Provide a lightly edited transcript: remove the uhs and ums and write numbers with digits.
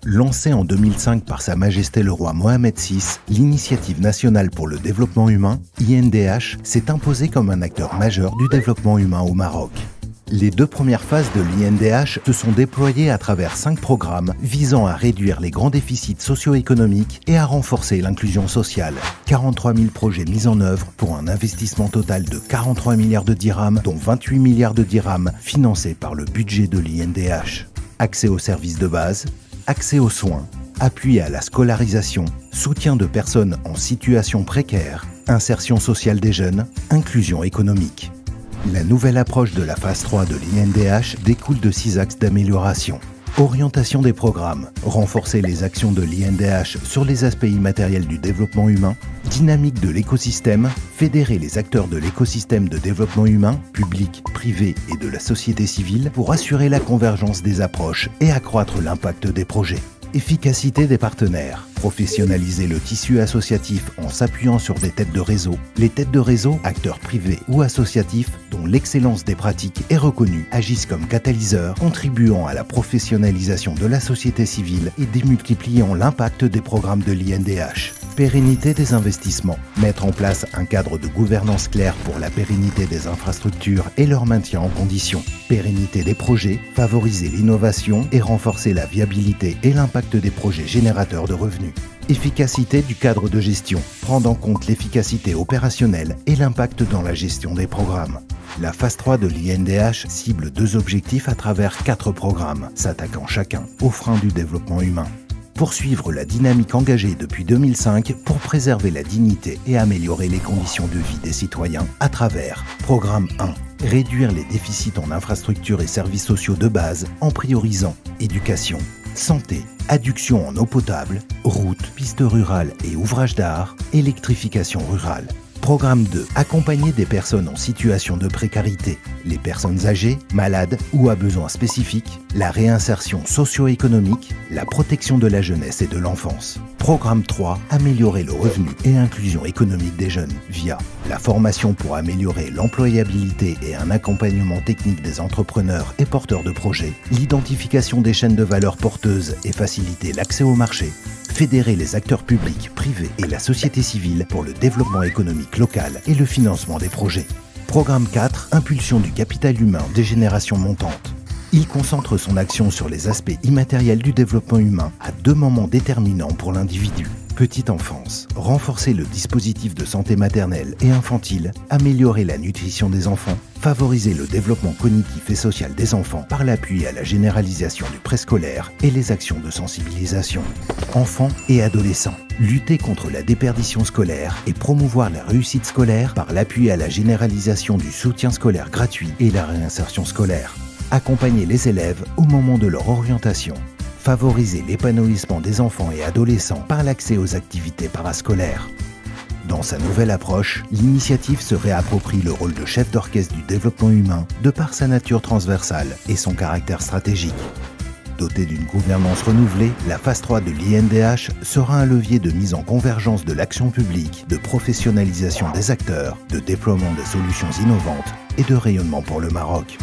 Lancée en 2005 par Sa Majesté le Roi Mohamed VI, l'Initiative nationale pour le développement humain, INDH, s'est imposée comme un acteur majeur du développement humain au Maroc. Les 2 premières phases de l'INDH se sont déployées à travers 5 programmes visant à réduire les grands déficits socio-économiques et à renforcer l'inclusion sociale. 43 000 projets mis en œuvre pour un investissement total de 43 milliards de dirhams, dont 28 milliards de dirhams financés par le budget de l'INDH. Accès aux services de base, accès aux soins, appui à la scolarisation, soutien de personnes en situation précaire, insertion sociale des jeunes, inclusion économique. La nouvelle approche de la phase 3 de l'INDH découle de 6 axes d'amélioration. Orientation des programmes, renforcer les actions de l'INDH sur les aspects immatériels du développement humain, dynamique de l'écosystème, fédérer les acteurs de l'écosystème de développement humain, public, privé et de la société civile pour assurer la convergence des approches et accroître l'impact des projets. Efficacité des partenaires. Professionnaliser le tissu associatif en s'appuyant sur des têtes de réseau. Les têtes de réseau, acteurs privés ou associatifs, dont l'excellence des pratiques est reconnue, agissent comme catalyseurs, contribuant à la professionnalisation de la société civile et démultipliant l'impact des programmes de l'INDH. Pérennité des investissements. Mettre en place un cadre de gouvernance clair pour la pérennité des infrastructures et leur maintien en condition. Pérennité des projets. Favoriser l'innovation et renforcer la viabilité et l'impact des projets générateurs de revenus. Efficacité du cadre de gestion. Prendre en compte l'efficacité opérationnelle et l'impact dans la gestion des programmes. La phase 3 de l'INDH cible 2 objectifs à travers 4 programmes, s'attaquant chacun aux freins du développement humain. Poursuivre la dynamique engagée depuis 2005 pour préserver la dignité et améliorer les conditions de vie des citoyens à travers Programme 1. Réduire les déficits en infrastructures et services sociaux de base en priorisant éducation, santé, adduction en eau potable, routes, pistes rurales et ouvrages d'art, électrification rurale. Programme 2. Accompagner des personnes en situation de précarité, les personnes âgées, malades ou à besoins spécifiques, la réinsertion socio-économique, la protection de la jeunesse et de l'enfance. Programme 3. Améliorer le revenu et l'inclusion économique des jeunes via la formation pour améliorer l'employabilité et un accompagnement technique des entrepreneurs et porteurs de projets, l'identification des chaînes de valeur porteuses et faciliter l'accès au marché, fédérer les acteurs publics, privés et la société civile pour le développement économique local et le financement des projets. Programme 4. Impulsion du capital humain des générations montantes. Il concentre son action sur les aspects immatériels du développement humain à 2 moments déterminants pour l'individu. Petite enfance, renforcer le dispositif de santé maternelle et infantile, améliorer la nutrition des enfants, favoriser le développement cognitif et social des enfants par l'appui à la généralisation du préscolaire et les actions de sensibilisation. Enfants et adolescents, lutter contre la déperdition scolaire et promouvoir la réussite scolaire par l'appui à la généralisation du soutien scolaire gratuit et la réinsertion scolaire. Accompagner les élèves au moment de leur orientation. Favoriser l'épanouissement des enfants et adolescents par l'accès aux activités parascolaires. Dans sa nouvelle approche, l'initiative se réapproprie le rôle de chef d'orchestre du développement humain de par sa nature transversale et son caractère stratégique. Dotée d'une gouvernance renouvelée, la phase 3 de l'INDH sera un levier de mise en convergence de l'action publique, de professionnalisation des acteurs, de déploiement des solutions innovantes et de rayonnement pour le Maroc.